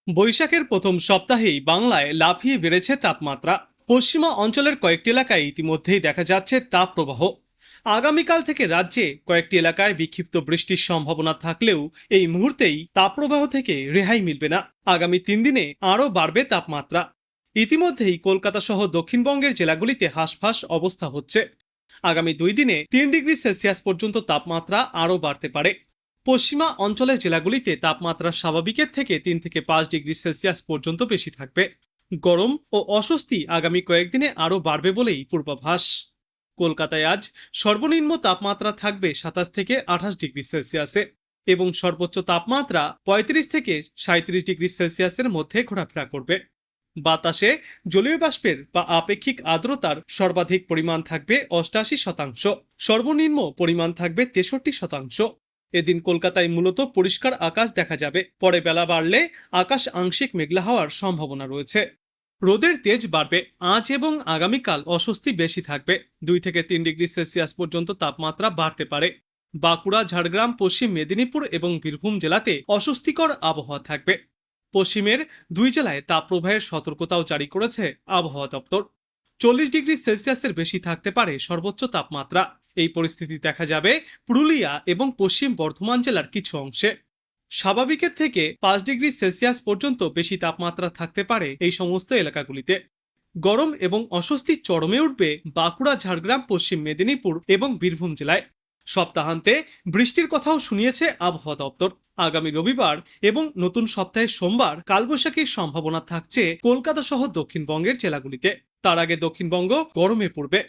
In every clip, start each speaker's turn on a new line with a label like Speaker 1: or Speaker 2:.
Speaker 1: বৈশাখের প্রথম সপ্তাহেই বাংলায় লাফিয়ে বেড়েছে তাপমাত্রা। পশ্চিমা অঞ্চলের কয়েকটি এলাকায় ইতিমধ্যেই দেখা যাচ্ছে তাপপ্রবাহ। আগামীকাল থেকে রাজ্যে কয়েকটি এলাকায় বিক্ষিপ্ত বৃষ্টির সম্ভাবনা থাকলেও এই মুহূর্তেই তাপপ্রবাহ থেকে রেহাই মিলবে না। আগামী 3 দিনে আরও বাড়বে তাপমাত্রা। ইতিমধ্যেই কলকাতা সহ দক্ষিণবঙ্গের জেলাগুলিতে হাঁসফাঁস অবস্থা হচ্ছে। আগামী 2 দিনে 3 ডিগ্রি সেলসিয়াস পর্যন্ত তাপমাত্রা আরও বাড়তে পারে। পশ্চিমা অঞ্চলের জেলাগুলিতে তাপমাত্রা স্বাভাবিকের থেকে 3 থেকে 5 ডিগ্রি সেলসিয়াস পর্যন্ত বেশি থাকবে। গরম ও অস্বস্তি আগামী কয়েকদিনে আরও বাড়বে বলেই পূর্বাভাস। কলকাতায় আজ সর্বনিম্ন তাপমাত্রা থাকবে 27 থেকে 28 ডিগ্রি সেলসিয়াসে এবং সর্বোচ্চ তাপমাত্রা 35 থেকে 37 ডিগ্রি সেলসিয়াসের মধ্যে ঘোরাফেরা করবে। বাতাসে জলীয় বাষ্পের বা আপেক্ষিক আর্দ্রতার সর্বাধিক পরিমাণ থাকবে 88%, সর্বনিম্ন পরিমাণ থাকবে 63%। এদিন কলকাতায় মূলত পরিষ্কার আকাশ দেখা যাবে, পরে বেলা বাড়লে আকাশ আংশিক মেঘলা হওয়ার সম্ভাবনা রয়েছে। রোদের তেজ বাড়বে। আজ এবং আগামীকাল অস্বস্তি বেশি থাকবে। 2 থেকে 3 ডিগ্রি সেলসিয়াস পর্যন্ত তাপমাত্রা বাড়তে পারে। বাঁকুড়া, ঝাড়গ্রাম, পশ্চিম মেদিনীপুর এবং বীরভূম জেলাতে অস্বস্তিকর আবহাওয়া থাকবে। পশ্চিমের 2 জেলায় তাপপ্রবাহের সতর্কতাও জারি করেছে আবহাওয়া দপ্তর। 40 ডিগ্রি সেলসিয়াসের বেশি থাকতে পারে সর্বোচ্চ তাপমাত্রা। এই পরিস্থিতি দেখা যাবে পুরুলিয়া এবং পশ্চিম বর্ধমান জেলার কিছু অংশে। স্বাভাবিকের থেকে 5 ডিগ্রি সেলসিয়াস পর্যন্ত বেশি তাপমাত্রা থাকতে পারে এই সমস্ত এলাকাগুলিতে। গরম এবং অস্বস্তি চরমে উঠবে বাঁকুড়া, ঝাড়গ্রাম, পশ্চিম মেদিনীপুর এবং বীরভূম জেলায়। সপ্তাহান্তে বৃষ্টির কথাও শুনিয়েছে আবহাওয়া দপ্তর। আগামী রবিবার এবং নতুন সপ্তাহের সোমবার কালবৈশাখীর সম্ভাবনা থাকছে কলকাতা সহ দক্ষিণবঙ্গের জেলাগুলিতে। তার আগে দক্ষিণবঙ্গ গরমে পড়বে।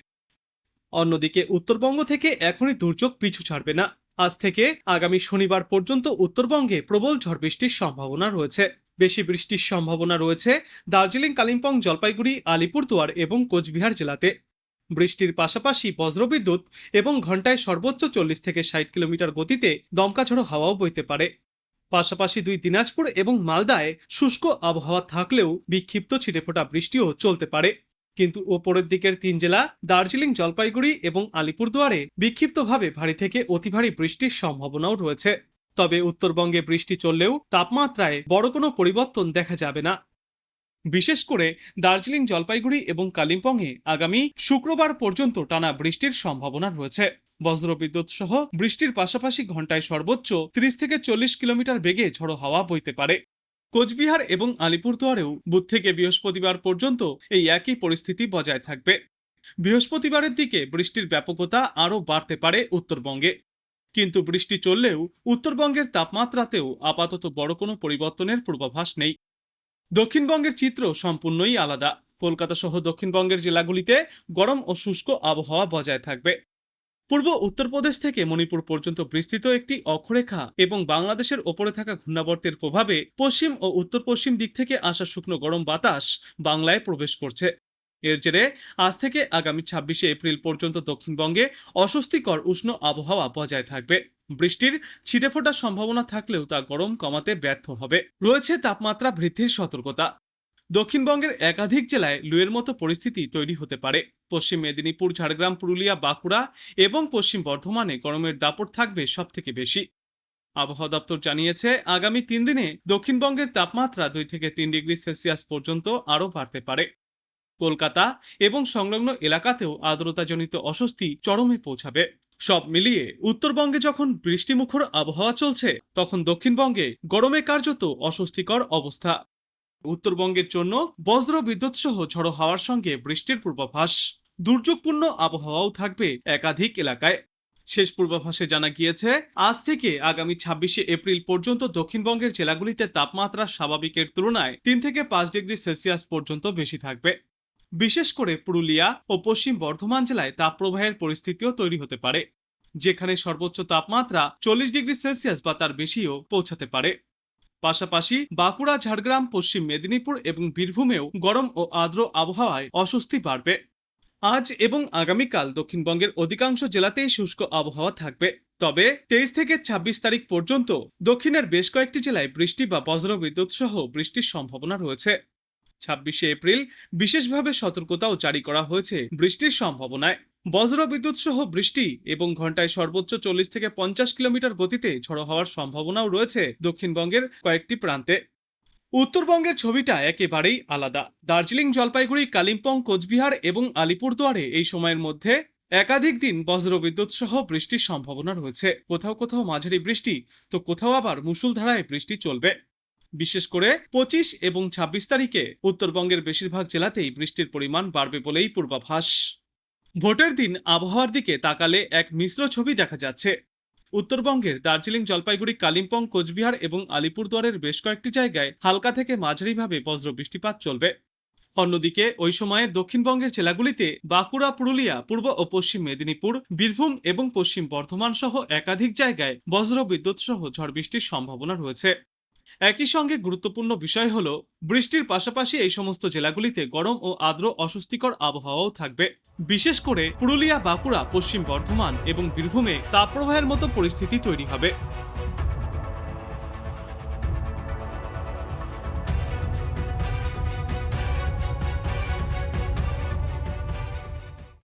Speaker 1: অন্যদিকে উত্তরবঙ্গ থেকে এখনই দুর্যোগ পিছু ছাড়বে না। আজ থেকে আগামী শনিবার পর্যন্ত উত্তরবঙ্গে প্রবল ঝড় বৃষ্টির সম্ভাবনা রয়েছে। বেশি বৃষ্টির সম্ভাবনা রয়েছে দার্জিলিং, কালিম্পং, জলপাইগুড়ি, আলিপুরদুয়ার এবং কোচবিহার জেলাতে। বৃষ্টির পাশাপাশি বজ্রবিদ্যুৎ এবং ঘন্টায় সর্বোচ্চ 40 থেকে 60 কিলোমিটার গতিতে দমকা ঝোড়ো হাওয়াও বইতে পারে। পাশাপাশি দিনাজপুর এবং মালদায় শুষ্ক আবহাওয়া থাকলেও বিক্ষিপ্ত ছিটেফোঁটা বৃষ্টিও চলতে পারে। কিন্তু ওপরের দিকের 3 জেলা দার্জিলিং, জলপাইগুড়ি এবং আলিপুরদুয়ারে বিক্ষিপ্তভাবে ভারী থেকে অতি ভারী বৃষ্টির সম্ভাবনাও রয়েছে। তবে উত্তরবঙ্গে বৃষ্টি চললেও তাপমাত্রায় বড় কোনো পরিবর্তন দেখা যাবে না। বিশেষ করে দার্জিলিং, জলপাইগুড়ি এবং কালিম্পংয়ে আগামী শুক্রবার পর্যন্ত টানা বৃষ্টির সম্ভাবনা রয়েছে। বজ্রবিদ্যুৎ সহ বৃষ্টির পাশাপাশি ঘন্টায় সর্বোচ্চ 30 থেকে 40 কিলোমিটার বেগে ঝড়ো হাওয়া বইতে পারে। কোচবিহার এবং আলিপুরদুয়ারেও বুধ থেকে বৃহস্পতিবার পর্যন্ত এই একই পরিস্থিতি বজায় থাকবে। বৃহস্পতিবারের দিকে বৃষ্টির ব্যাপকতা আরও বাড়তে পারে উত্তরবঙ্গে। কিন্তু বৃষ্টি চললেও উত্তরবঙ্গের তাপমাত্রাতেও আপাতত বড় কোনো পরিবর্তনের পূর্বাভাস নেই। দক্ষিণবঙ্গের চিত্র সম্পূর্ণই আলাদা। কলকাতা সহ দক্ষিণবঙ্গের জেলাগুলিতে গরম ও শুষ্ক আবহাওয়া বজায় থাকবে। পূর্ব উত্তরপ্রদেশ থেকে মণিপুর পর্যন্ত বিস্তৃত একটি অক্ষরেখা এবং বাংলাদেশের ওপরে থাকা ঘূর্ণাবর্তের প্রভাবে পশ্চিম ও উত্তর পশ্চিম দিক থেকে আসা শুকনো গরম বাতাস বাংলায় প্রবেশ করছে। এর জেরে আজ থেকে আগামী 26 এপ্রিল পর্যন্ত দক্ষিণবঙ্গে অস্বস্তিকর উষ্ণ আবহাওয়া বজায় থাকবে। বৃষ্টির ছিটেফোঁটার সম্ভাবনা থাকলেও তা গরম কমাতে ব্যর্থ হবে। রয়েছে তাপমাত্রা বৃদ্ধির সতর্কতা। দক্ষিণবঙ্গের একাধিক জেলায় লুয়ের মতো পরিস্থিতি তৈরি হতে পারে। পশ্চিম মেদিনীপুর, ঝাড়গ্রাম, পুরুলিয়া, বাঁকুড়া এবং পশ্চিম বর্ধমানে গরমের দাপট থাকবে সব থেকে বেশি। আবহাওয়া দপ্তর জানিয়েছে আগামী 3 দিনে দক্ষিণবঙ্গের তাপমাত্রা 2 থেকে 3 ডিগ্রি সেলসিয়াস পর্যন্ত আরও বাড়তে পারে। কলকাতা এবং সংলগ্ন এলাকাতেও আর্দ্রতাজনিত অস্বস্তি চরমে পৌঁছাবে। সব মিলিয়ে উত্তরবঙ্গে যখন বৃষ্টিমুখর আবহাওয়া চলছে, তখন দক্ষিণবঙ্গে গরমে কার্যত অস্বস্তিকর অবস্থা। উত্তরবঙ্গের জন্য বজ্র বিদ্যুৎ সহ ঝড়ো হাওয়ার সঙ্গে বৃষ্টির পূর্বাভাস। দুর্যোগপূর্ণ আবহাওয়াও থাকবে একাধিক এলাকায়। শেষ পূর্বাভাসে জানা গিয়েছে আজ থেকে আগামী 26 এপ্রিল পর্যন্ত দক্ষিণবঙ্গের জেলাগুলিতে তাপমাত্রা স্বাভাবিকের তুলনায় 3 থেকে 5 ডিগ্রি সেলসিয়াস পর্যন্ত বেশি থাকবে। বিশেষ করে পুরুলিয়া ও পশ্চিম বর্ধমান জেলায় তাপপ্রবাহের পরিস্থিতিও তৈরি হতে পারে, যেখানে সর্বোচ্চ তাপমাত্রা 40 ডিগ্রি সেলসিয়াস বা তার বেশিও পৌঁছাতে পারে। পাশাপাশি বাঁকুড়া, ঝাড়গ্রাম, পশ্চিম মেদিনীপুর এবং বীরভূমেও গরম ও আর্দ্র আবহাওয়ায় অস্বস্তি বাড়বে। আজ এবং আগামীকাল দক্ষিণবঙ্গের অধিকাংশ জেলাতেই শুষ্ক আবহাওয়া থাকবে। তবে 23 থেকে 26 তারিখ পর্যন্ত দক্ষিণের বেশ কয়েকটি জেলায় বৃষ্টি বা বজ্রবিদ্যুৎ সহ বৃষ্টির সম্ভাবনা রয়েছে। 26 এপ্রিল বিশেষভাবে সতর্কতাও জারি করা হয়েছে বৃষ্টির সম্ভাবনায়। বজ্রবিদ্যুৎ সহ বৃষ্টি এবং ঘন্টায় সর্বোচ্চ 40 থেকে 50 কিলোমিটার গতিতে ঝড়ো হওয়ার সম্ভাবনাও রয়েছে দক্ষিণবঙ্গের কয়েকটি প্রান্তে। উত্তরবঙ্গের ছবিটা একেবারেই আলাদা। দার্জিলিং, জলপাইগুড়ি, কালিম্পং, কোচবিহার এবং আলিপুরদুয়ারে এই সময়ের মধ্যে একাধিক দিন বজ্রবিদ্যুৎ সহ বৃষ্টির সম্ভাবনা রয়েছে। কোথাও কোথাও মাঝারি বৃষ্টি, তো কোথাও আবার মুষলধারায় বৃষ্টি চলবে। বিশেষ করে 25 এবং 26 তারিখে উত্তরবঙ্গের বেশিরভাগ জেলাতেই বৃষ্টির পরিমাণ বাড়বে বলেই পূর্বাভাস। ভোটের দিন আবহাওয়ার দিকে তাকালে এক মিশ্র ছবি দেখা যাচ্ছে। উত্তরবঙ্গের দার্জিলিং, জলপাইগুড়ি, কালিম্পং, কোচবিহার এবং আলিপুরদুয়ারের বেশ কয়েকটি জায়গায় হালকা থেকে মাঝারিভাবে বজ্র বৃষ্টিপাত চলবে। অন্যদিকে ওই সময়ে দক্ষিণবঙ্গের জেলাগুলিতে বাঁকুড়া, পুরুলিয়া, পূর্ব ও পশ্চিম মেদিনীপুর, বীরভূম এবং পশ্চিম বর্ধমান সহ একাধিক জায়গায় বজ্র বিদ্যুৎ সহ ঝড় বৃষ্টির সম্ভাবনা রয়েছে। একই সঙ্গে গুরুত্বপূর্ণ বিষয় হলো, বৃষ্টির পাশাপাশি এই সমস্ত জেলাগুলিতে গরম ও আর্দ্র অস্বস্তিকর আবহাওয়াও থাকবে। বিশেষ করে পুরুলিয়া, বাঁকুড়া, পশ্চিম বর্ধমান এবং বীরভূমে তাপপ্রবাহের মতো পরিস্থিতি তৈরি হবে।